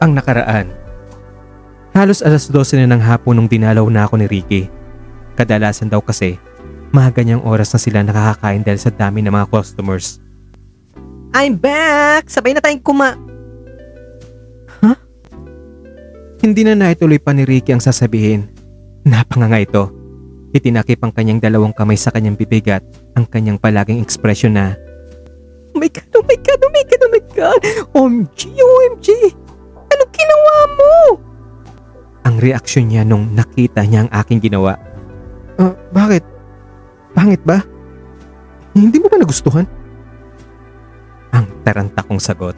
Ang nakaraan. Halos alas 12 na ng hapon nung dinalaw na ako ni Ricky. Kadalasan daw kasi, mga ganyang oras na sila nakakakain dahil sa dami ng mga customers. I'm back! Sabay na tayong Huh? Hindi na naituloy pa ni Ricky ang sasabihin. Napanganga ito. Itinakip ang kanyang dalawang kamay sa kanyang bibig at ang kanyang palaging ekspresyon na, Oh my God, oh my God, oh my God, oh my God! OMG, OMG! Ano ginawa mo? ang reaksyon niya nung nakita niya ang aking ginawa. Bakit? Pangit ba? Hindi mo ba nagustuhan? Ang taranta kong sagot.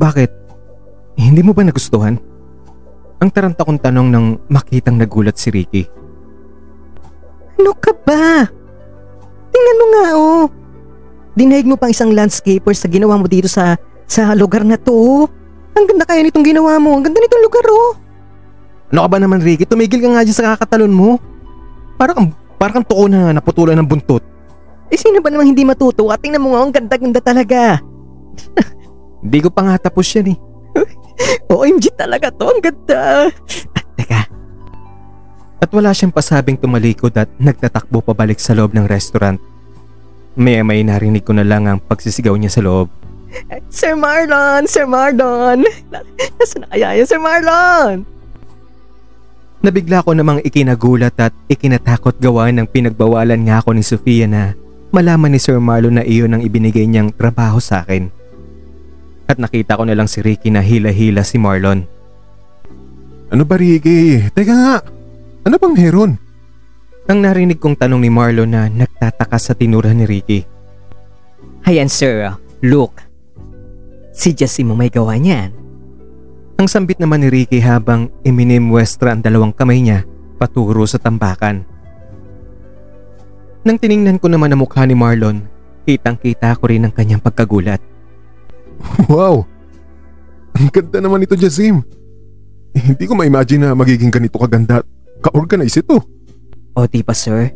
Bakit? Hindi mo ba nagustuhan? Ang taranta kong tanong nang makitang nagulat si Ricky. Ano ka ba? Tingnan mo nga oh. Dinahig mo pang isang landscaper sa ginawa mo dito sa lugar na to oh. Ang ganda kaya nitong ginawa mo. Ang ganda nitong lugar oh. Ano ka ba naman Ricky? Tumigil ka nga dyan sa kakatalon mo. Parang kang tuko na naputulan ng buntot. Sino ba namang hindi matutuwa? Tingnan mo nga, ang ganda-ganda talaga. Hindi ko pa nga tapos yan eh. OMG talaga to, ang ganda. Teka. At wala siyang pasabing tumalikod at nagtatakbo pabalik sa loob ng restaurant. May narinig ko na lang ang pagsisigaw niya sa loob. Sir Marlon! Sir Marlon! Nasaan na kaya yan, Sir Marlon? Nabigla ko namang ikinagulat at ikinatakot gawa ng pinagbawalan nga ako ni Sofia na malaman ni Sir Marlon na iyon ang ibinigay niyang trabaho sa akin. At nakita ko na lang si Ricky na hila-hila si Marlon. Ano ba Ricky? Teka nga, ano bang meron? Ang narinig kong tanong ni Marlon na nagtataka sa tinura ni Ricky. Ayan sir, look. Si Jessie mo may gawa niyan. Ang sambit naman ni Ricky habang iminimwestra ang dalawang kamay niya paturo sa tambakan. Nang tiningnan ko naman ang mukha ni Marlon, kitang-kita ko rin ang kanyang pagkagulat. Wow! Ang ganda naman ito, Jazim. Hindi ko ma-imagine na magiging ganito kaganda at ka-organize ito. O di ba sir?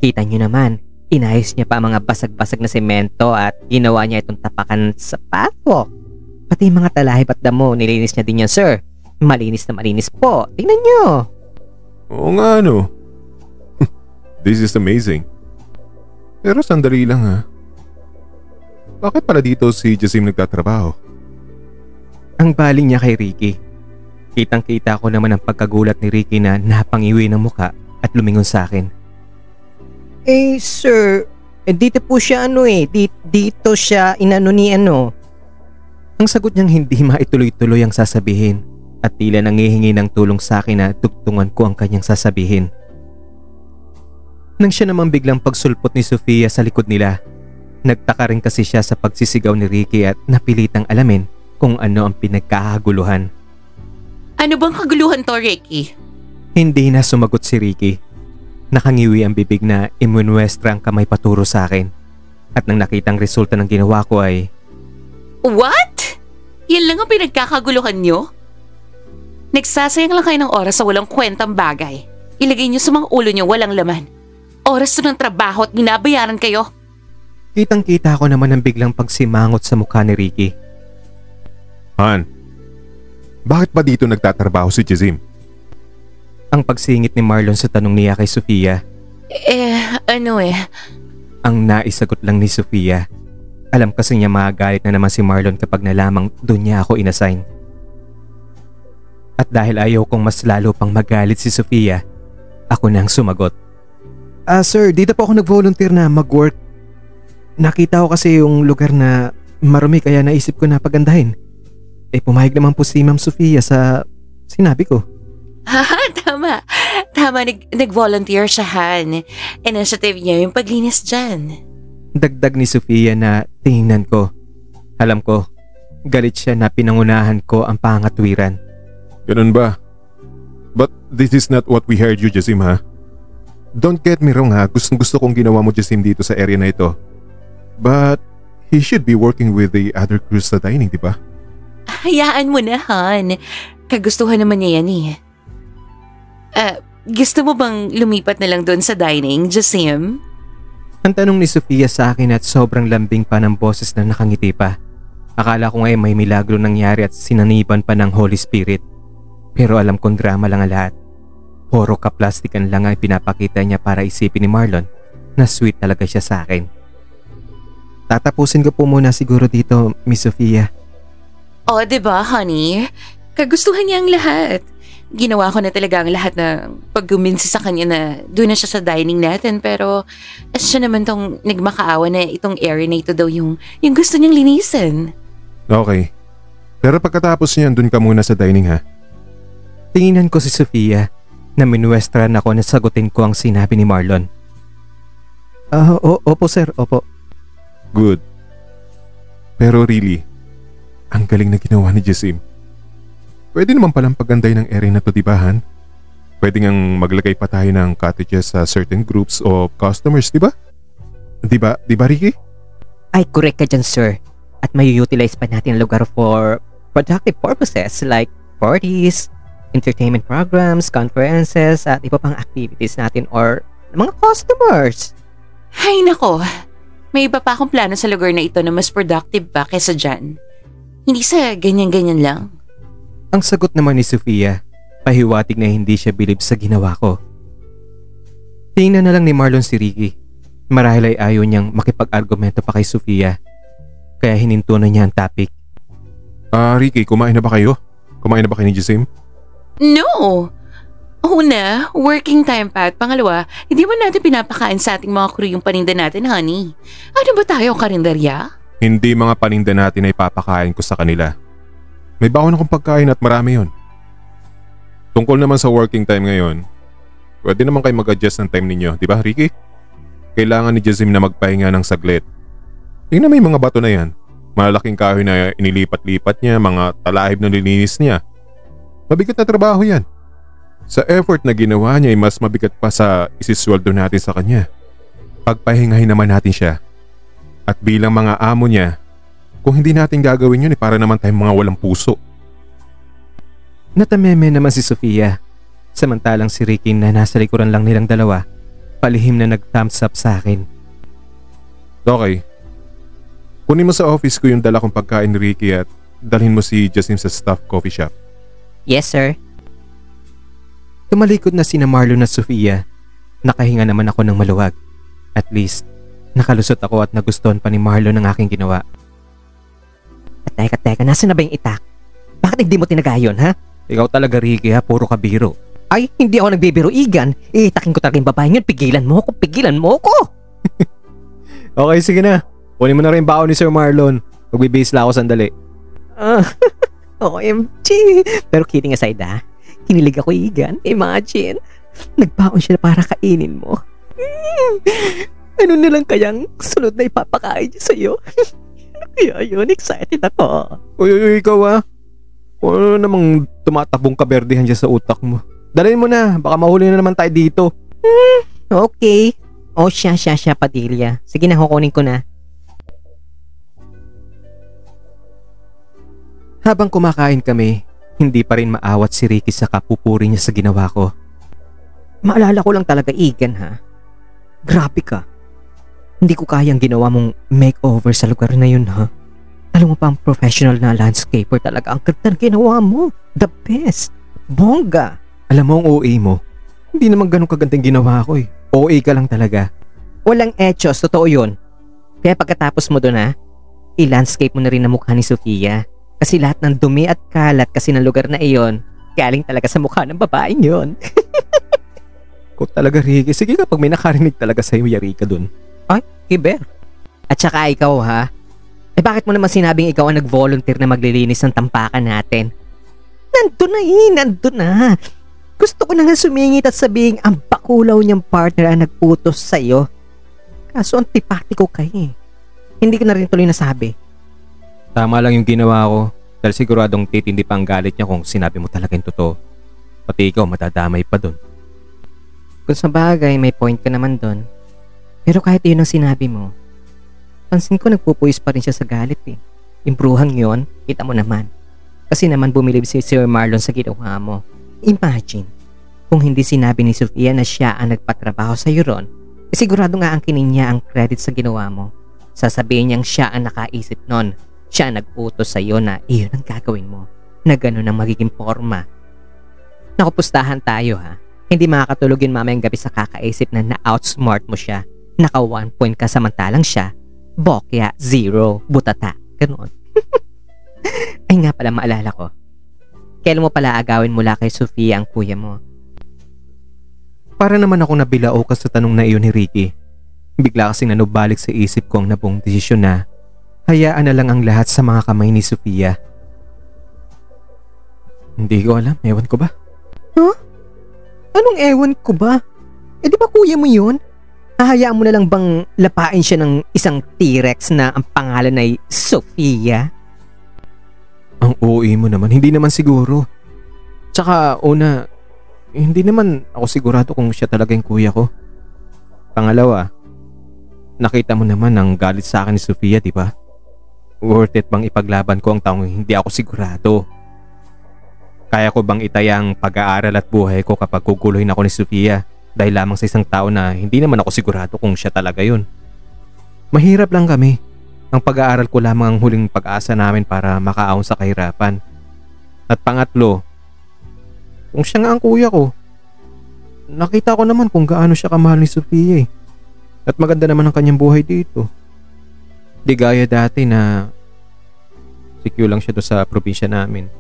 Kita niyo naman, inayos niya pa ang mga basag-basag na semento at ginawa niya itong tapakan sa pathwalk. Pati mga talahib at damo, nilinis niya din yan sir. Malinis na malinis po. Tingnan niyo. Oo nga no. This is amazing. Pero sandali lang ha. Bakit pala dito si Jazim nagtatrabaho? Ang baling niya kay Ricky. Kitang-kita ko naman ang pagkagulat ni Ricky na napangiwi ng muka at lumingon sa akin. Sir, dito po siya dito siya inano ni ano. Ang sagot niyang hindi maituloy-tuloy ang sasabihin at tila nangihingi ng tulong sa akin na tugtungan ko ang kanyang sasabihin. Nang siya naman biglang pagsulpot ni Sofia sa likod nila, nagtaka rin kasi siya sa pagsisigaw ni Ricky at napilitang alamin kung ano ang pinagkakaguluhan. Ano bang kaguluhan to, Ricky? Hindi na sumagot si Ricky. Nakangiwi ang bibig na imunwestra ang kamay paturo sa akin. At nang nakitang resulta ng ginawa ko ay... What? Yan lang ang pinagkakaguluhan nyo? Nagsasayang lang kayo ng oras sa walang kwentang bagay. Ilagay nyo sa mga ulo nyo walang laman. Oras to ng trabaho at binabayaran kayo. Kitang-kita ko naman ang biglang pagsimangot sa mukha ni Ricky. Han, bakit ba dito nagtatrabaho si Jazim? Ang pagsingit ni Marlon sa tanong niya kay Sofia. Ang naisagot lang ni Sofia. Alam kasi niya magagalit na naman si Marlon kapag nalamang doon niya ako inassign. At dahil ayaw kong mas lalo pang magalit si Sofia, ako na ang sumagot. Sir, dito po ako nag-volunteer na mag-work. Nakita ko kasi yung lugar na marumi kaya naisip ko na pagandahin. Pumayag naman po si Ma'am Sofia sa sinabi ko. Tama. Nag-volunteer siya, Han. Initiative niya yung paglinis dyan. Dagdag ni Sofia na tingnan ko. Alam ko, galit siya na pinangunahan ko ang pangatwiran. Ganun ba? Ba't this is not what we heard you, Jasim, ha? Don't get me wrong, ha? Gustong gusto kong ginawa mo, Jasim, dito sa area na ito. But he should be working with the other crews sa dining, di ba? Hayaan mo na, Han. Kagustuhan naman niya yan eh. Gusto mo bang lumipat na lang doon sa dining, Jasim? Ang tanong ni Sofia sa akin at sobrang lambing pa ng boses na nakangiti pa. Akala ko ngayon may milagro nangyari at sinaniban pa ng Holy Spirit. Pero alam kong drama lang ang lahat. Puro kaplastikan lang ang pinapakita niya para isipin ni Marlon na sweet talaga siya sa akin. Tatapusin ko po muna siguro dito, Miss Sofia. O, diba, honey? Kagustuhan niya ang lahat. Ginawa ko na talaga ang lahat na pagguminsi sa kanya na doon na siya sa dining natin, pero siya naman tong nagmakaawa na itong area na ito daw yung gusto niyang linisin. Okay. Pero pagkatapos niyan, dun ka muna sa dining, ha? Tinginan ko si Sofia na minuwestran ako na sagutin ko ang sinabi ni Marlon. Opo sir, opo. Good. Pero really, ang galing na ginawa ni Jasim. Pwede naman palang paganday ng area na to, di ba, Han? Pwede ngang maglagay pa tayo ng cottages sa certain groups of customers, di ba? Di ba, Ricky? Ay, correct ka dyan, sir. At may utilize pa natin ang lugar for productive purposes like parties, entertainment programs, conferences, at iba pang activities natin or mga customers. Ay nako, may iba pa akong plano sa lugar na ito na mas productive pa kesa dyan. Hindi sa ganyan-ganyan lang. Ang sagot naman ni Sofia, pahiwatig na hindi siya bilib sa ginawa ko. Tingnan na lang ni Marlon si Ricky. Marahil ay ayaw niyang makipag-argumento pa kay Sofia. Kaya hininto na niya ang topic. Ricky, kumain na ba kayo? Kumain na ba kayo ni Jasim? No! Una, working time pa at pangalawa, hindi mo natin pinapakain sa ating mga crew yung paninda natin, honey. Ano ba tayo, karinderya? Hindi mga paninda natin ay papakain ko sa kanila. May baon akong pagkain at marami yon. Tungkol naman sa working time ngayon, pwede naman kayo mag-adjust ng time ninyo, di ba, Ricky? Kailangan ni Jasim na magpahinga ng saglit. Tingnan mo yung mga bato na yan. Malalaking kahoy na inilipat-lipat niya, mga talahib na nilinis niya. Mabigat na trabaho yan. Sa effort na ginawa niya ay mas mabigat pa sa isisweldo natin sa kanya. Pagpahingahin naman natin siya. At bilang mga amo niya, kung hindi natin gagawin yun para naman tayong mga walang puso. Natameme naman si Sofia. Samantalang si Ricky na nasa likuran lang nilang dalawa, palihim na nag-thumbs up sa akin. Okay. Kunin mo sa office ko yung dala kong pagkain ni Ricky at dalhin mo si Jasim sa staff coffee shop. Yes, sir. Tumalikod na sina Marlon at Sofia. Nakahinga naman ako ng maluwag. At least, nakalusot ako at nagustuhan pa ni Marlon ang aking ginawa. Teka, nasa na ba yung itak? Bakit hindi mo tinagayon, ha? Ikaw talaga, Ricky, ha? Puro ka biro. Ay, hindi ako nagbibiro, Igan. Iitakin ko talaga yung babae yun. Pigilan mo ko. Okay, sige na. Kunin mo na rin baon ni Sir Marlon. Magbibase lang ako sandali. OMG. Pero kidding aside, ha? Kinilig ako, Igan. Imagine. Nagbaon siya para kainin mo. Ano nilang kayang sunod na ipapakain niya sa'yo? Kaya yun, excited ako. Uy, ikaw ha? Kung ano namang tumatakbong kaberdehan dyan sa utak mo. Dalhin mo na, baka mahuli na naman tayo dito. Okay. O siya, Padilla. Sige na, kukunin ko na. Habang kumakain kami, hindi pa rin maawat si Ricky sa kapupuri niya sa ginawa ko. Maalala ko lang talaga, Igan, ha? Grabe ka. Hindi ko kayang ginawa mong makeover sa lugar na yun, ha? Alam mo pa, ang professional na landscaper talaga ang ganda na ginawa mo. The best. Bongga. Alam mo ang OA mo, hindi naman ganun kagandang ginawa ko eh. OA ka lang talaga. Walang etchos, totoo yun. Kaya pagkatapos mo doon, ha, i-landscape mo na rin ang mukha ni Sofia. Kasi lahat ng dumi at kalat kasi ng lugar na iyon, galing talaga sa mukha ng babaeng yun. Kung talaga, Ricky, sige kapag may nakarinig talaga sa'yo, yari ka dun. Ay, Kiber. At saka ikaw, ha? Eh bakit mo naman sinabing ikaw ang nag-volunteer na maglilinis ng tampakan natin? Nandun na. Gusto ko na nga sumingit at sabihin ang bakulaw niyang partner ang nagputos sa'yo. Kaso antipatiko ka eh. Hindi ko na rin tuloy nasabi. Tama lang yung ginawa ko dahil siguradong titindi pa ang galit niya kung sinabi mo talaga yung totoo. Pati ikaw matadamay pa dun. Kung sa bagay, may point ka naman doon. Pero kahit yun ang sinabi mo, pansin ko nagpupuwis pa rin siya sa galit eh. Impruhang yon, kita mo naman. Kasi naman bumilib si Sir Marlon sa ginawa mo. Imagine, kung hindi sinabi ni Sofia na siya ang nagpatrabaho sa iyo ron, sigurado nga ang kinin niya ang credit sa ginawa mo. Sasabihin niyang siya ang nakaisip nun. Siya ang nag-utos sa iyo na iyon ang gagawin mo. Na gano'n ang magiging forma. Nakupustahan tayo ha. Hindi makakatulog yun mamayang gabi sa kakaisip na na-outsmart mo siya. Naka 1 point ka samantalang siya. Bokya, 0, butata. Ganoon. Ay nga pala maalala ko. Kailan mo pala agawin mula kay Sofia ang kuya mo? Para naman ako nabilao ka sa tanong na iyon ni Ricky. Bigla kasing nanubalik sa isip ko ang nabuong desisyon na hayaan na lang ang lahat sa mga kamay ni Sofia. Hindi ko alam, ewan ko ba? Huh? Anong ewan ko ba? Eh di ba kuya mo yun? Hahayaan mo na lang bang lapain siya ng isang T-Rex na ang pangalan ay Sofia? Ang OA mo naman, hindi naman siguro. Tsaka una, hindi naman ako sigurado kung siya talaga yung kuya ko. Pangalawa, nakita mo naman ang galit sa akin ni Sofia, di ba? Worth it bang ipaglaban ko ang taong hindi ako sigurado? Kaya ko bang itaya ang pag-aaral at buhay ko kapag guguluhin ako ni Sofia dahil lamang sa isang tao na hindi naman ako sigurado kung siya talaga yun? Mahirap lang kami. Ang pag-aaral ko lamang ang huling pag-asa namin para makaahon sa kahirapan. At pangatlo, kung siya nga ang kuya ko, nakita ko naman kung gaano siya kamahal ni Sofia eh. At maganda naman ang kanyang buhay dito. Di gaya dati na secure lang siya doon sa probinsya namin.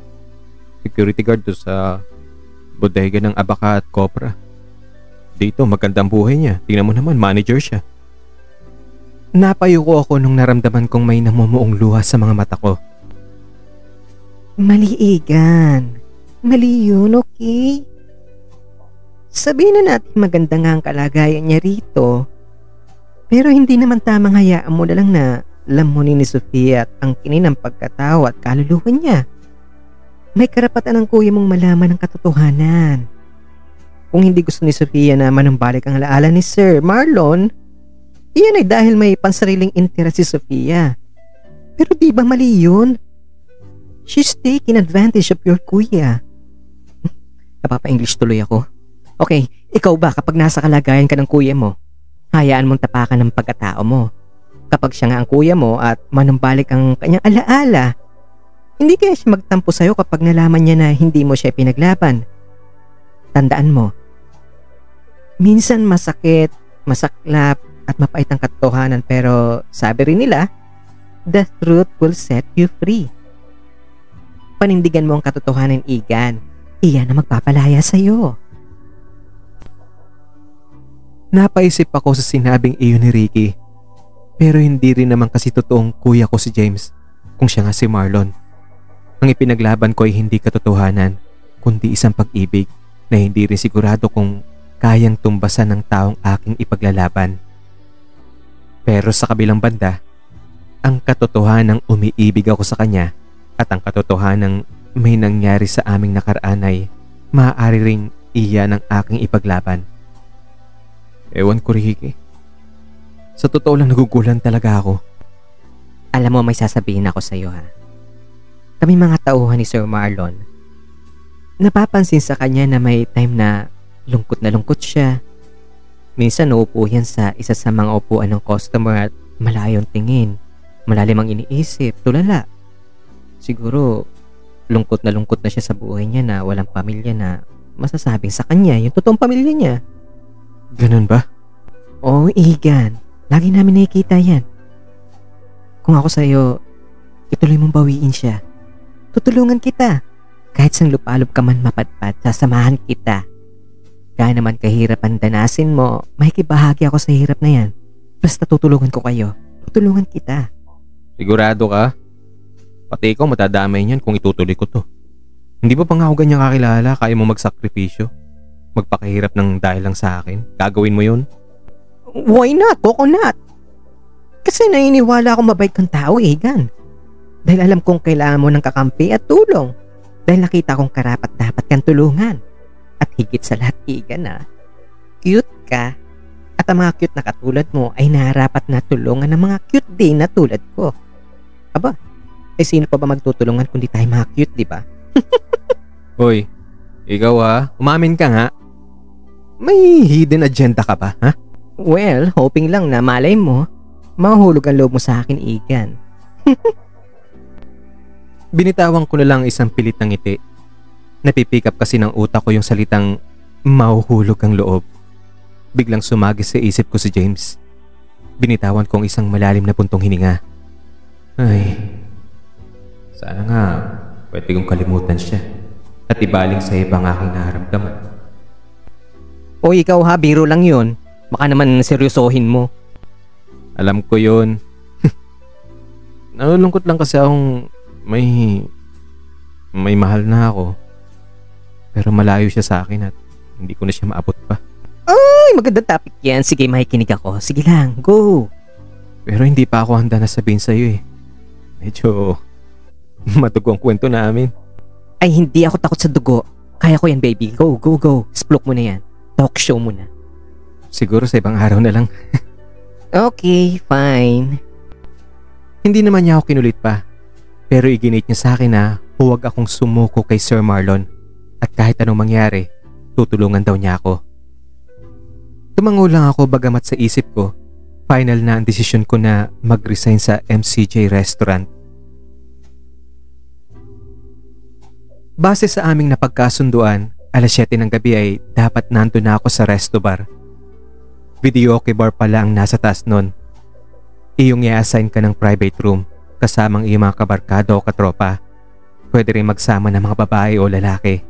Security guard doon sa bodega ng Abaka at Copra. Dito magandang buhay niya. Tingnan mo naman, manager siya. Napayuko ako nung naramdaman kong may namumuong luha sa mga mata ko. Mali, Egan. Mali yun, okay? Sabihin na natin maganda nga ang kalagayan niya rito. Pero hindi naman tamang hayaan mo na lang na lamunin ni Sofia at ang kinin ng pagkatao at kaluluwa niya. May karapatan ang kuya mong malaman ang katotohanan. Kung hindi gusto ni Sofia na manumbalik ang alaala ni Sir Marlon, iyan ay dahil may pansariling interes si Sofia. Pero di ba mali yun? She's taking advantage of your kuya. Napapa-English tuloy ako. Okay, ikaw ba kapag nasa kalagayan ka ng kuya mo, hayaan mong tapakan ng pagkatao mo? Kapag siya nga ang kuya mo at manumbalik ang kanyang alaala, hindi kaya siya magtampo sa'yo kapag nalaman niya na hindi mo siya pinaglaban. Tandaan mo, minsan masakit, masaklap at mapait ang katotohanan pero sabi rin nila, the truth will set you free. Panindigan mo ang katotohanan, Egan. Iyan ang magpapalaya sa'yo. Napaisip ako sa sinabing iyon ni Ricky. Pero hindi rin naman kasi totoong kuya ko si James kung siya nga si Marlon. Ang ipinaglaban ko ay hindi katotohanan, kundi isang pag-ibig na hindi rin sigurado kung kayang tumbasan ng taong aking ipaglalaban. Pero sa kabilang banda, ang katotohanang umiibig ako sa kanya at ang katotohanang may nangyari sa aming nakaraan ay maaari ring iyan ang aking ipaglaban. Ewan ko, Ricky. Sa totoo lang nagugulan talaga ako. Alam mo, may sasabihin ako sa iyo ha. Kami mga tauhan ni Sir Marlon, napapansin sa kanya na may time na lungkot siya. Minsan naupo yan sa isa sa mga upuan ng customer at malayong tingin, malalim ang iniisip, tulala. Siguro lungkot na siya sa buhay niya na walang pamilya na masasabing sa kanya yung totoong pamilya niya. Ganun ba? Oo, Egan. Lagi namin nakikita yan. Kung ako sa'yo, ituloy mong bawiin siya. Tutulungan kita. Kahit sang lupalob ka man mapadpad, sasamahan kita. Kaya naman kahirapan danasin mo, makikibahagi ako sa hirap na yan. Basta tutulungan ko kayo. Tutulungan kita. Sigurado ka? Pati ikaw matadamay niyan kung itutuloy ko to. Hindi ba pa nga ako ganyang kakilala, kaya mo magsakripisyo? Magpakahirap ng dahil lang sa akin? Gagawin mo yun? Why not, Coconut? Kasi naniniwala akong mabait kang tao, Egan. Dahil alam kong kailangan mo ng kakampi at tulong. Dahil nakita kong karapat dapat kang tulungan. At higit sa lahat, Igan, cute ka. At ang mga cute na katulad mo ay narapat na tulungan ng mga cute din na tulad ko. Aba, sino pa ba magtutulungan kundi tayo mga cute, di ba? Hoy, ikaw umamin ka nga. May hidden agenda ka ba, ha? Well, hoping lang na malay mo, mahulog ang loob mo sa akin, Igan. Binitawan ko na lang isang pilit ng ngiti. Napipick up kasi ng utak ko yung salitang mahuhulog ang loob. Biglang sumagis sa isip ko si James. Binitawan kong isang malalim na buntong hininga. Ay, sana nga pwede kong kalimutan siya at ibaling sa ibang aking nararamdaman. O ikaw biro lang yun. Baka naman seryosohin mo. Alam ko yun. Nalulungkot lang kasi akong may mahal na ako. Pero malayo siya sa akin at hindi ko na siya maabot pa. Ay, magandang topic yan. Sige, makikinig ako. Sige lang, go. Pero hindi pa ako handa na sabihin sa'yo eh. Medyo matugo ang kwento namin. Ay, hindi ako takot sa dugo. Kaya ko yan, baby. Go, go, go. Splok mo na yan. Talk show mo na. Siguro sa ibang araw na lang. Okay, fine. Hindi naman niya ako kinulit pa. Pero iginit niya sa akin na huwag akong sumuko kay Sir Marlon. At kahit anong mangyari, tutulungan daw niya ako. Tumango lang ako bagamat sa isip ko, final na ang desisyon ko na mag-resign sa MCJ restaurant. Base sa aming napagkasunduan, alas 7 ng gabi ay dapat nandun na ako sa resto bar. Videoke bar pala ang nasa taas nun. Iyong i-assign ka ng private room kasamang iyong mga kabarkado o katropa. Pwede rin magsama ng mga babae o lalaki.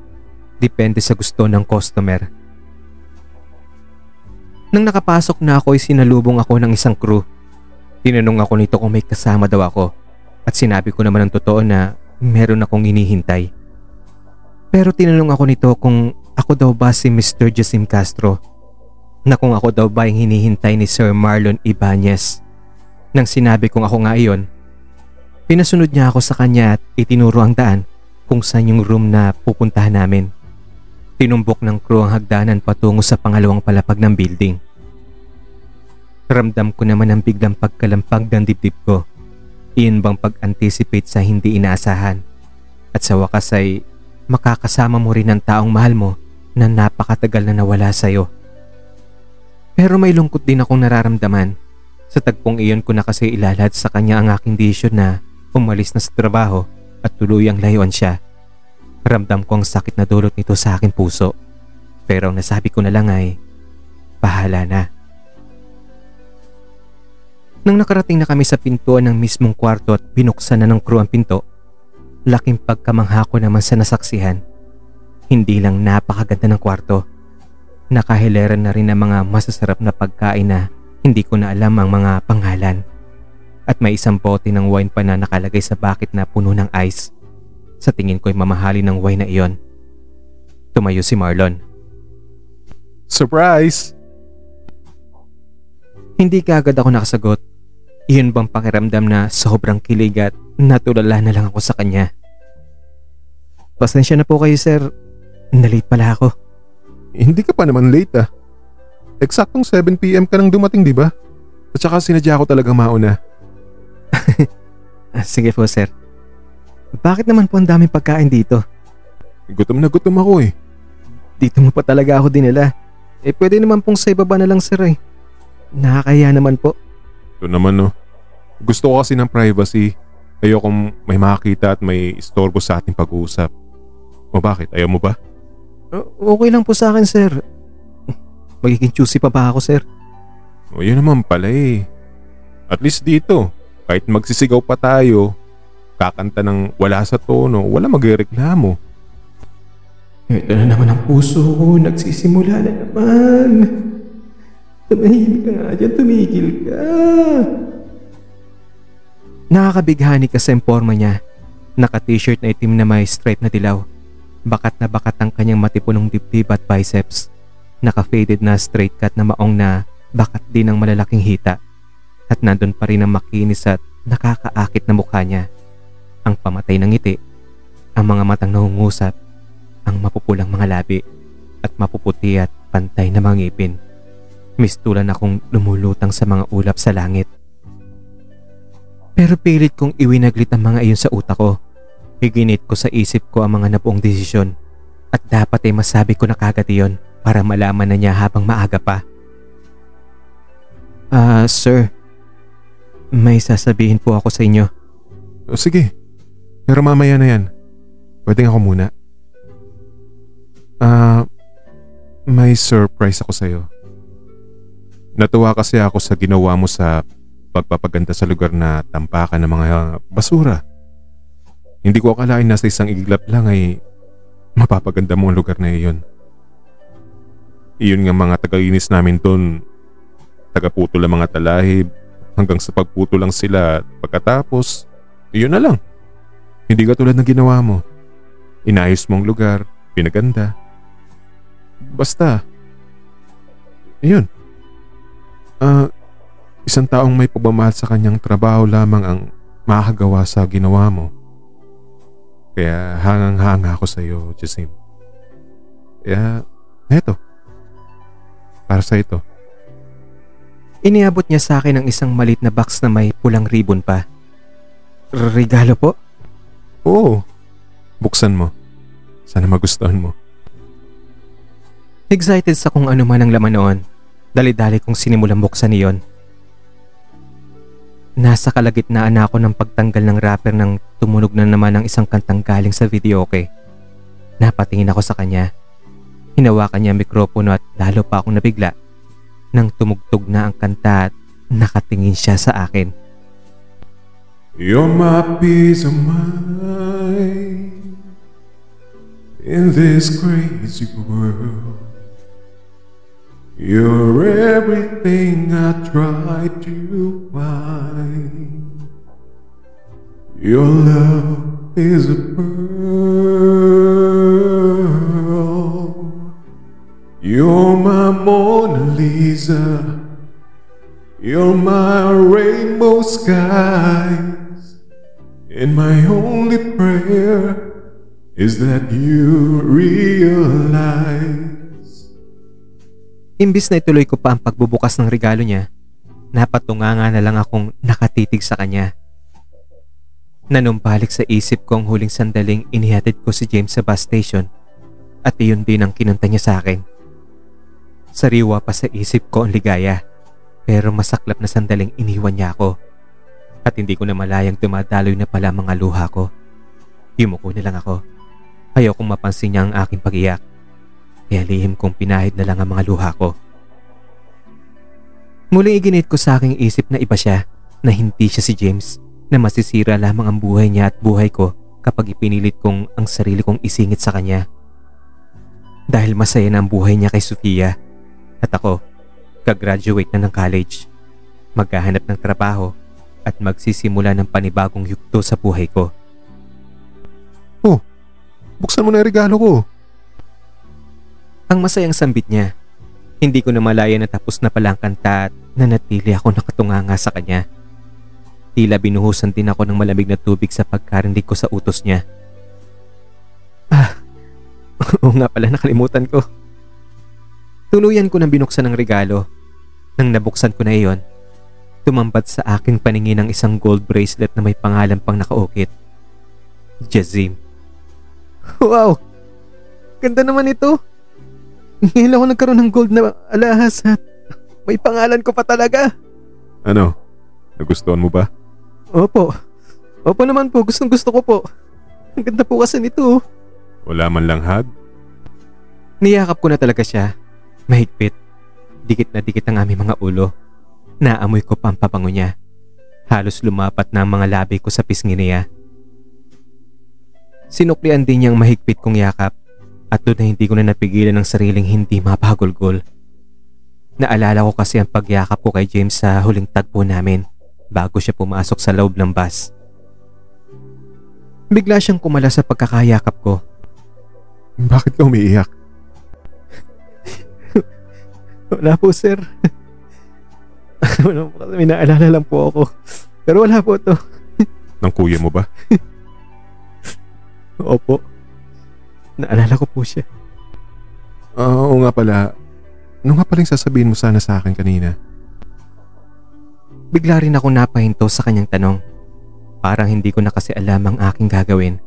Depende sa gusto ng customer. Nang nakapasok na ako ay sinalubong ako ng isang crew. Tinanong ako nito kung may kasama daw ako at sinabi ko naman ang totoo na meron akong hinihintay. Pero tinanong ako nito kung ako daw ba si Mr. Jasim Castro, na kung ako daw ba yung hinihintay ni Sir Marlon Ibanez. Nang sinabi kong ako nga iyon, pinasunod niya ako sa kanya at itinuro ang daan kung saan yung room na pupuntahan namin. Tinumbok ng crew ang hagdanan patungo sa pangalawang palapag ng building. Ramdam ko naman ang biglang pagkalampag ng dibdib ko. Iyon bang pag-anticipate sa hindi inaasahan? At sa wakas ay makakasama mo rin ang taong mahal mo na napakatagal na nawala sa'yo. Pero may lungkot din akong nararamdaman. Sa tagpong iyon ko na kasi ilalahad sa kanya ang aking desisyon na umalis na sa trabaho at tuluyang layuan siya. Ramdam ko ang sakit na dulot nito sa aking puso. Pero ang nasabi ko na lang ay, bahala na. Nang nakarating na kami sa pintuan ng mismong kwarto at binuksan na ng crew ang pinto, laking pagkamangha ko naman sa nasaksihan. Hindi lang napakaganda ng kwarto. Nakahileran na rin ang mga masasarap na pagkain na hindi ko na alam ang mga pangalan. At may isang bote ng wine pa na nakalagay sa bucket na puno ng ice. Sa tingin ko'y mamahali ng wine na iyon. Tumayo si Marlon. Surprise! Hindi kaagad ako nakasagot. Iyon bang pakiramdam na sobrang kilig at natulala na lang ako sa kanya. Pasensya na po kayo sir. Nalate pala ako. Hindi ka pa naman late ah. Eksaktong 7 PM ka nang dumating, di ba? At saka sinadya ko talagang mauna. Sige po sir. Bakit naman po ang daming pagkain dito? Gutom na gutom ako eh. Dito mo pa talaga ako dinala. Pwede naman pong sa ibaba na lang sir eh. Nakakaya naman po. Ito naman no. Gusto ko kasi ng privacy. Ayokong may makakita at may istorbo sa ating pag-uusap. O bakit? Ayaw mo ba? Okay lang po sa akin sir. Magiging choosy pa ba ako sir? O yun naman pala eh. At least dito, kahit magsisigaw pa tayo, kakanta ng wala sa tono, wala magreklamo. Ito na naman ang puso ko, nagsisimula na naman. Tumahimik ka nga dyan, tumigil ka. Nakakabighani kasi ang forma niya. Naka-t-shirt na itim na may stripe na dilaw. Bakat na bakat ang kanyang matipunong dibdib at biceps. Naka-faded na straight cut na maong na bakat din ng malalaking hita. At nandun pa rin ang makinis at nakakaakit na mukha niya. Ang pamatay ng ngiti, ang mga matang nahungusap, ang mapupulang mga labi, at mapuputi at pantay na mga ngipin. Mistulan akong lumulutang sa mga ulap sa langit. Pero pilit kong iwinaglit ang mga iyon sa utak ko. Higinit ko sa isip ko ang mga nabuong desisyon at dapat ay masabi ko na kagad iyon para malaman na niya habang maaga pa. Sir, may sasabihin po ako sa inyo. Sige, pero mamaya na yan. Pwede ako muna. May surprise ako sa'yo. Natuwa kasi ako sa ginawa mo sa pagpapaganda sa lugar na tampakan ng mga basura. Hindi ko akalain na sa isang iglap lang ay mapapaganda mo ang lugar na iyon. Iyon nga mga tagalinis namin doon. Tagaputol ang mga talahib hanggang sa pagputol lang sila at pagkatapos, iyon na lang. Hindi ka tulad ng ginawa mo. Inayos mo ang lugar, pinaganda. Basta, iyon. Isang taong may pagmamahal sa kanyang trabaho lamang ang makakagawa sa ginawa mo. Kaya hangang-hanga ako sa iyo, Jazim. Kaya, eto. Para sa ito. Iniabot niya sa akin ang isang maliit na box na may pulang ribbon pa. Regalo po? Oo. Buksan mo. Sana magustuhan mo. Excited sa kung ano man ang laman noon. Dali-dali kong sinimulang buksan iyon. Nasa kalagitnaan na ako ng pagtanggal ng wrapper nang tumunog na naman ang isang kantang galing sa videoke. Napatingin ako sa kanya. Hinawakan niya ang mikropono at lalo pa akong nabigla nang tumugtog na ang kanta at nakatingin siya sa akin. You're my peace of mind in this crazy world. You're everything I try to find. Your love is a pearl. You're my Mona Lisa. You're my rainbow skies. And my only prayer is that you realize. Imbis na ituloy ko pa ang pagbubukas ng regalo niya, napatunganga na lang akong nakatitig sa kanya. Nanumbalik sa isip ko ang huling sandaling inihatid ko si James sa bus station at iyon din ang kinanta niya sa akin. Sariwa pa sa isip ko ang ligaya, pero masaklap na sandaling iniwan niya ako at hindi ko na malayang dumadaloy na pala mga luha ko. Yumuko na lang ako. Ayaw kong mapansin niya ang aking pag-iyak. Kaya lihim kong pinahid na lang ang mga luha ko. Muling iginit ko sa aking isip na iba siya, na hindi siya si James, na masisira lamang ang buhay niya at buhay ko kapag ipinilit kong ang sarili kong isingit sa kanya. Dahil masaya na ang buhay niya kay Sofia at ako, gagraduate na ng college, maghahanap ng trabaho at magsisimula ng panibagong yugto sa buhay ko. Oh, buksan mo na yung regalo ko. Ang masayang sambit niya. Hindi ko na malaya na tapos na pala ang kanta at nanatili ako nakatunganga sa kanya. Tila binuhusan din ako ng malamig na tubig sa pagkarinig ko sa utos niya. Oo nga pala, nakalimutan ko. Tuluyan ko nang binuksan ang regalo. Nang nabuksan ko na iyon, tumambad sa aking paningin ang isang gold bracelet na may pangalan pang nakaukit. Jazim. Wow! Ganda naman ito! Ngayon ako nagkaroon ng gold na alahas at may pangalan ko pa talaga. Ano? Nagustuhan mo ba? Opo. Opo naman po. Gustong gusto ko po. Ang ganda po kasi nito. Wala man lang hug? Niyakap ko na talaga siya. Mahigpit. Dikit na dikit ang aming mga ulo. Naamoy ko pa ang pabango niya. Halos lumapat na ang mga labi ko sa pisngi niya. Sinuklian din niyang mahigpit kong yakap. At doon na hindi ko na napigilan ng sariling hindi mapagulgol. Naalala ko kasi ang pagyakap ko kay James sa huling tagpo namin bago siya pumasok sa loob ng bus. Bigla siyang kumala sa pagkakayakap ko. Bakit ka umiiyak? Wala po, sir. May naalala lang po ako. Pero wala po to. Ng kuya mo ba? Opo. Naalala ko po siya. Oo nga pala. Ano nga palang sasabihin mo sana sa akin kanina? Bigla rin ako napahinto sa kanyang tanong. Parang hindi ko na kasi alam ang aking gagawin.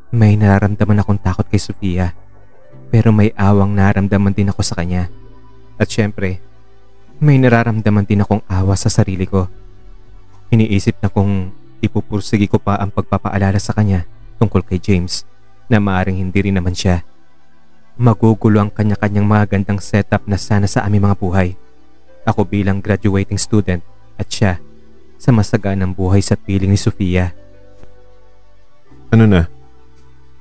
May nararamdaman akong takot kay Sofia. Pero may awang nararamdaman din ako sa kanya. At syempre, may nararamdaman din akong awa sa sarili ko. Iniisip na kung ipupursigi ko pa ang pagpapaalala sa kanya tungkol kay James na maaring hindi rin naman siya. Magugulo ang kanya-kanyang magandang setup na sana sa aming mga buhay. Ako bilang graduating student at siya sa masaganang buhay sa piling ni Sofia. Ano na?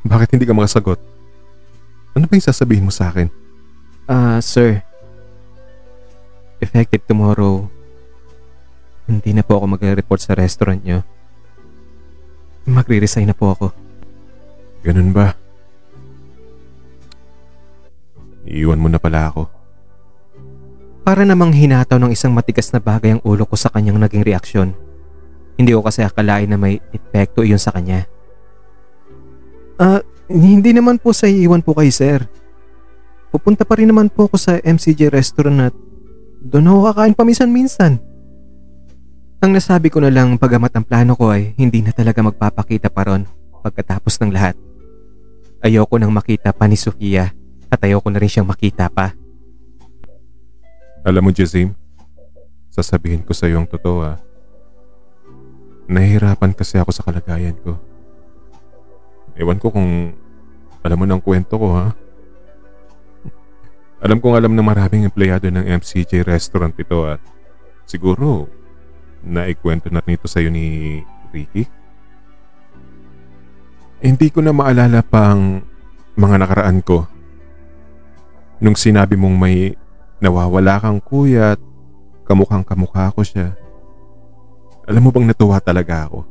Bakit hindi ka makasagot? Ano ba yung sasabihin mo sa akin? Sir. Effective tomorrow, hindi na po ako magre-report sa restaurant nyo. Magre-resign na po ako. Ganun ba? Iiwan mo na pala ako. Para namang hinataw ng isang matigas na bagay ang ulo ko sa kanyang naging reaksyon. Hindi ko kasi akalain na may epekto iyon sa kanya. Hindi naman po sa iiwan po kay sir. Pupunta pa rin naman po ako sa MCJ restaurant at doon ako kakain paminsan-minsan. Ang nasabi ko na lang pagamat ang plano ko ay hindi na talaga magpapakita pa ron pagkatapos ng lahat. Ayoko nang makita pa ni Sofia at ayoko na rin siyang makita pa. Alam mo, Jazim, sasabihin ko sa iyo ang totoo. Nahihirapan kasi ako sa kalagayan ko. Ewan ko kung alam mo ng kwento ko, ha? Alam kong alam na maraming empleyado ng MCJ restaurant ito at siguro naikwento na nito sa iyo ni Ricky. Hindi ko na maalala pang mga nakaraan ko. Nung sinabi mong may nawawala kang kuya at kamukhang kamukha ko siya. Alam mo bang natuwa talaga ako?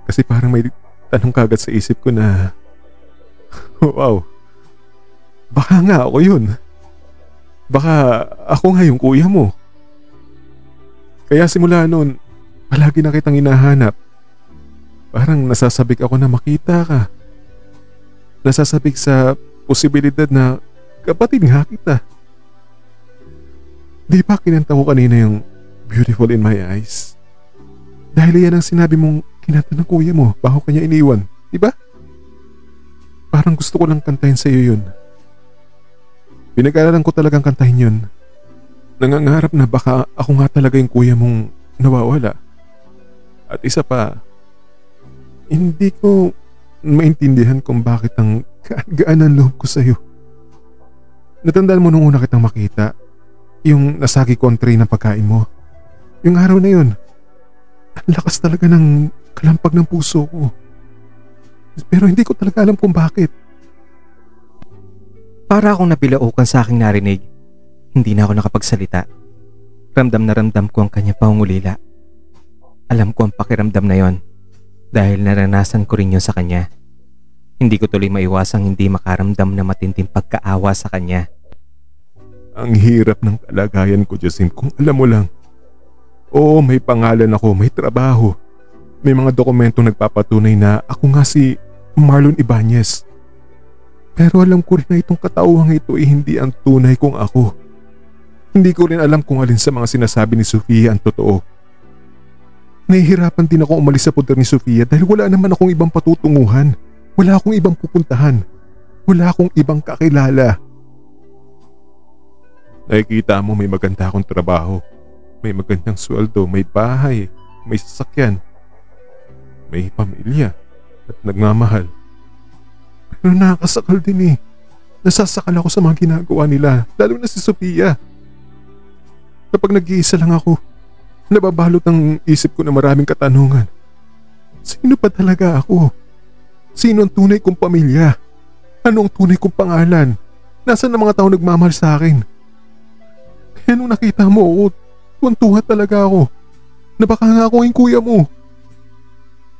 Kasi parang may tanong kagad sa isip ko na wow, baka nga ako yun. Baka ako nga yung kuya mo. Kaya simula noon, palagi na kitang hinahanap. Parang nasasabik ako na makita ka. Nasasabik sa posibilidad na kapatid nga kita. Di ba kinanta ko kanina yung Beautiful in My Eyes? Dahil yan ang sinabi mong kinanta ng kuya mo bago kanya iniwan, di ba? Parang gusto ko lang kantahin sa iyo yun. Pinag-aralan ko talagang kantahin yun. Nangangarap na baka ako nga talaga yung kuya mong nawawala. At isa pa, hindi ko maintindihan kung bakit ang gaan ng loob ko sa iyo. Natandaan mo nung una kitang makita, yung nasagi ko ang tray ng pagkain mo. Yung araw na yun, ang lakas talaga ng kalampag ng puso ko. Pero hindi ko talaga alam kung bakit. Para akong napilaukan sa aking narinig, hindi na ako nakapagsalita. Ramdam na ramdam ko ang kanyang pangungulila. Alam ko ang pakiramdam na yon dahil naranasan ko rin yun sa kanya. Hindi ko tuloy maiwasang hindi makaramdam na matinding pagkaawa sa kanya. Ang hirap ng kalagayan ko, Jasim, kung alam mo lang. Oo, may pangalan ako, may trabaho. May mga dokumentong nagpapatunay na ako nga si Marlon Ibanez. Pero alam ko rin na itong katauhang ito ay hindi ang tunay kong ako. Hindi ko rin alam kung alin sa mga sinasabi ni Sofia ang totoo. Nahihirapan din ako umalis sa poder ni Sofia dahil wala naman akong ibang patutunguhan. Wala akong ibang pupuntahan. Wala akong ibang kakilala. Nakikita mo may maganda akong trabaho. May magandang sweldo, may bahay, may sasakyan. May pamilya at nagmamahal. Pero nakakasakal din eh. Nasasakal ako sa mga ginagawa nila, lalo na si Sofia. Kapag nag-iisa lang ako, nababalot ang isip ko na maraming katanungan. Sino pa talaga ako? Sino ang tunay kong pamilya? Ano ang tunay kong pangalan? Nasaan ang mga tao nagmamahal sa akin? Kaya nung nakita mo ako, tuwan-tuwa talaga ako na baka nga ako yung kuya mo.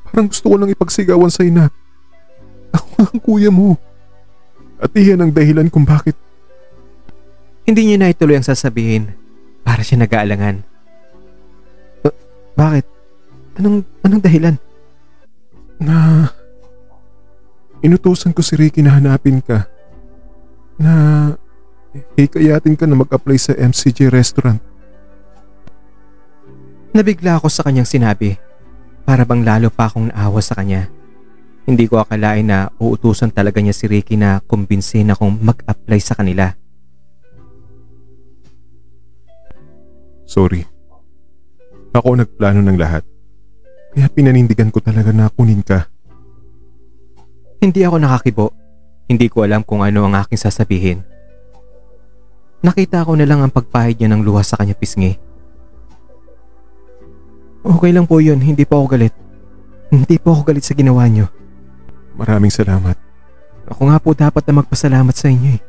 Parang gusto ko lang ipagsigawan sa'yo na ako nga ang kuya mo. At iyan ang dahilan kung bakit. Hindi niya na ituloy ang sasabihin para siya nag-aalangan. Bakit? Anong dahilan? Na inutusan ko si Ricky na hanapin ka na hikayatin ka na mag-apply sa MCJ restaurant. Nabigla ako sa kanyang sinabi. Para bang lalo pa akong naawa sa kanya. Hindi ko akalain na uutusan talaga niya si Ricky na kumbinsin akong mag-apply sa kanila. Sorry. Ako nagplano ng lahat. Kaya pinanindigan ko talaga na kunin ka. Hindi ako nakakibo. Hindi ko alam kung ano ang aking sasabihin. Nakita ko na lang ang pagpahid niya ng luha sa kanya pisngi. Okay lang po yun, hindi po ako galit. Hindi po ako galit sa ginawa niyo. Maraming salamat. Ako nga po dapat na magpasalamat sa inyo eh.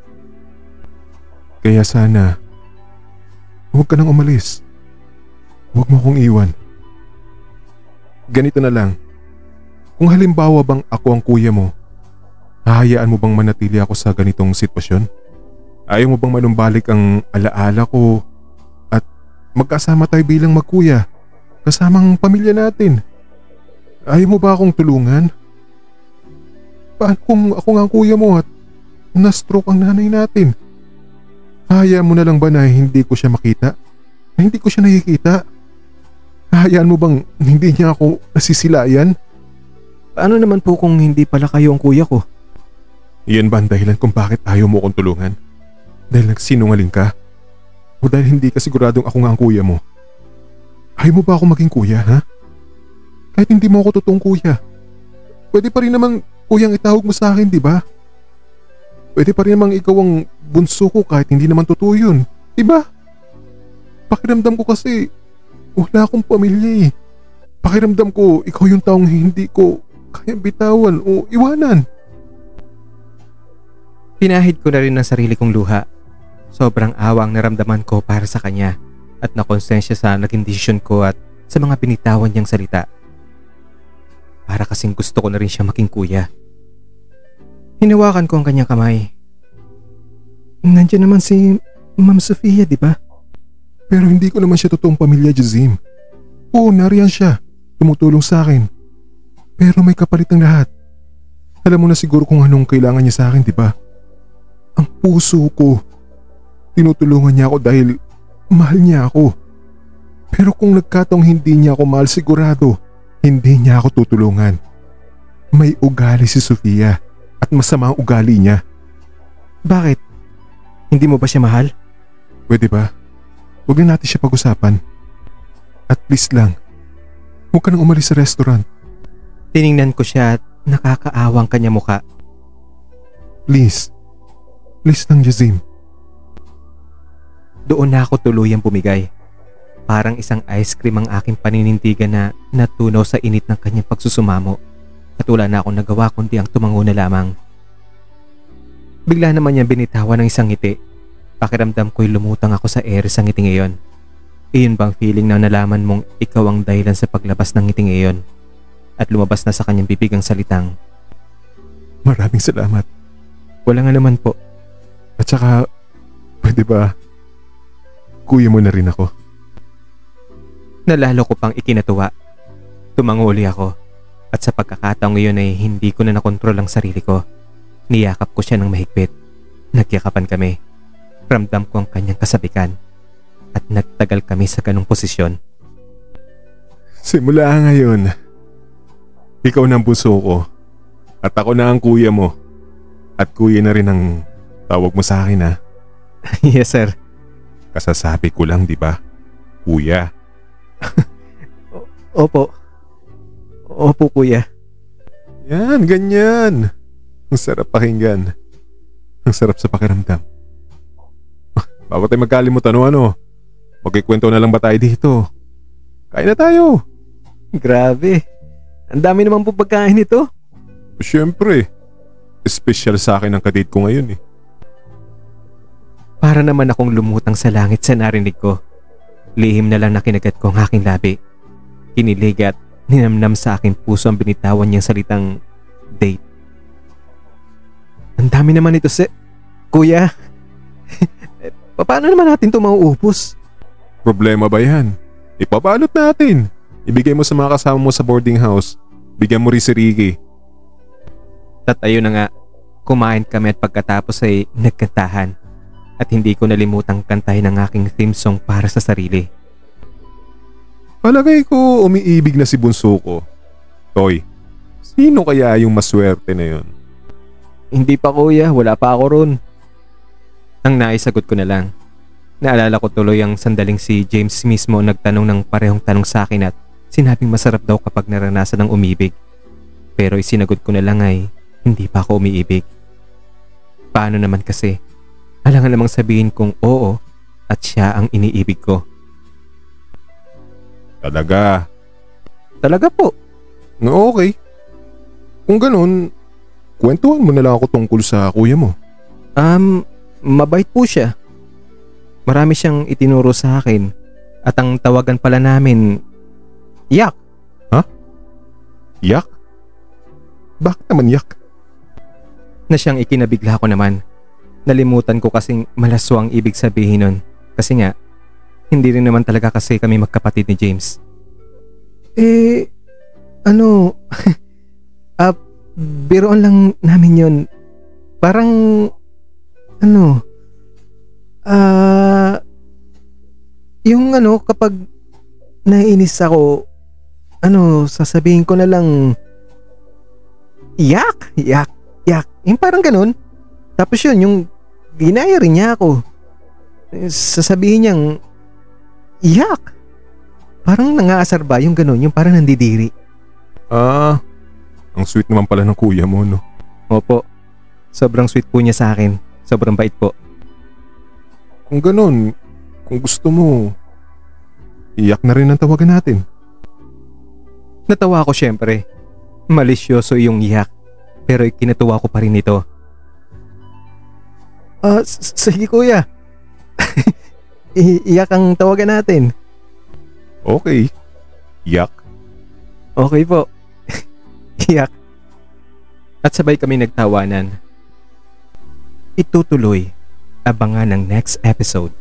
Kaya sana, huwag ka nang umalis. Huwag mo kong iwan. Ganito na lang. Kung halimbawa bang ako ang kuya mo, hahayaan mo bang manatili ako sa ganitong sitwasyon? Ayaw mo bang manumbalik ang alaala ko at magkasama tayo bilang magkuya kasamang pamilya natin? Ayaw mo ba akong tulungan? Paano kung ako nga ang kuya mo at na-stroke ang nanay natin? Hahayaan mo na lang ba na hindi ko siya makita? Na hindi ko siya nakikita? Hahayaan mo bang hindi niya ako nasisilayan? Paano naman po kung hindi pala kayo ang kuya ko? Iyan ba ang dahilan kung bakit ayaw mo akong tulungan? Dahil nagsinungaling ka? O dahil hindi ka siguradong ako nga ang kuya mo? Ayaw mo ba ako maging kuya, ha? Kahit hindi mo ako totoong kuya. Pwede pa rin naman kuyang itawag mo sa akin, di ba? Pwede pa rin namang ikaw ang bunso ko kahit hindi naman totoo yun. Di ba? Pakiramdam ko kasi wala akong pamilya eh. Pakiramdam ko ikaw yung taong hindi ko kayang bitawan o iwanan. Pinahid ko na rin ang sarili kong luha. Sobrang awa ang naramdaman ko para sa kanya at nakonsensya sa naging desisyon ko at sa mga binitawan niyang salita. Para kasing gusto ko na rin siya maging kuya. Hinawakan ko ang kanyang kamay. Nandiyan naman si Ma'am Sofia, di ba? Pero hindi ko naman siya totoong pamilya, Jazim. Oo, nariyan siya. Tumutulong sa akin. Pero may kapalit ng lahat. Alam mo na siguro kung anong kailangan niya sa akin, di ba? Ang puso ko. Tinutulungan niya ako dahil mahal niya ako. Pero kung nagkataong hindi niya ako mahal, sigurado hindi niya ako tutulungan. May ugali si Sofia at masama ang ugali niya. Bakit? Hindi mo ba siya mahal? Pwede ba? Huwag na natin siya pag-usapan. At please lang, huwag ka nang umalis sa restaurant. Tiningnan ko siya at nakakaawang kanya muka. Please. Please lang, Jazim. Doon na ako tuluyang bumigay. Parang isang ice cream ang aking paninindigan na natunaw sa init ng kanyang pagsusumamo at wala na akong nagawa kundi ang tumango na lamang. Bigla naman niya binitawan ng isang ngiti. Pakiramdam ko'y lumutang ako sa ere sa ngiti ngayon. Iyon bang feeling na nalaman mong ikaw ang dahilan sa paglabas ng ngiti ngayon? At lumabas na sa kanyang bibig ang salitang, Maraming salamat. wala nga naman po. At saka, pwede ba, kuya mo na rin ako? Nalalo ko pang ikinatuwa. Tumanguli ako at sa pagkakataong iyon ay hindi ko na nakontrol ang sarili ko. Niyakap ko siya ng mahigpit. Nagyakapan kami. Ramdam ko ang kanyang kasabikan at nagtagal kami sa ganong posisyon. Simula ngayon, ikaw na ang bunso ko at ako na ang kuya mo at kuya na rin ang tawag mo sa akin, ha? Yes, sir. Kasasabi ko lang, di ba? Kuya. Opo. Opo, kuya. Yan, ganyan. Ang sarap pakinggan. Ang sarap sa pakiramdam. Bago tayo magkalimutan ano, magkikwento na lang ba tayo dito? Kain na tayo. Grabe. Ang dami naman po pagkain ito. Siyempre. Espesyal sa akin ang kadate ko ngayon eh. Para naman akong lumutang sa langit sa narinig ko. Lihim na lang na kinagat ko ang aking labi. Kinilig at ninamnam sa aking puso ang binitawan niyang salitang date. Ang dami naman ito, kuya. Paano naman natin ito mauupos? Problema ba yan? Ipabalot natin. Ibigay mo sa mga kasama mo sa boarding house. Bigyan mo rin si Ricky. Tatayo na nga. Kumain kami at pagkatapos ay nagkantahan. At hindi ko nalimutang kantahin ang aking theme song para sa sarili. Palagay ko umiibig na si bunso ko. Toy, sino kaya yung maswerte na yun? Hindi pa kuya, wala pa ako ron. Ang naisagot ko na lang. Naalala ko tuloy ang sandaling si James mismo nagtanong ng parehong tanong sa akin at sinabing masarap daw kapag naranasan ng umibig. Pero isinagot ko na lang ay hindi pa ako umiibig. Paano naman kasi? Alangan namang sabihin kong oo at siya ang iniibig ko. Talaga? Talaga po. No, okay. Kung ganun, kwentuhan mo na lang ako tungkol sa kuya mo. Mabait po siya. Marami siyang itinuro sa akin at ang tawagan pala namin, Yak. Ha? Yak? Bakit naman yak? Na siyang ikinabigla ko naman. Nalimutan ko kasing malaswa ang ibig sabihin nun. Kasi nga, hindi rin naman talaga kasi kami magkapatid ni James. Biroon lang namin yun. Parang, kapag naiinis ako, sasabihin ko na lang, yak. Yung parang ganun. Tapos yun, yung ginaya rin niya ako. Sasabihin niyang, yak. Parang nangaasar ba yung ganun, yung parang nandidiri. Ang sweet naman pala ng kuya mo, no? Opo, sobrang sweet po niya sa akin. Sobrang bait po. Kung ganun, kung gusto mo, iyak na rin ang tawagan natin. Natawa ako syempre. Malisyoso yung iyak. Pero ikinatuwa ko pa rin ito. Sige kuya. Iyak ang tawagan natin. Okay. Iyak. Okay po. Iyak. At sabay kami nagtawanan. Itutuloy. Abangan ang next episode.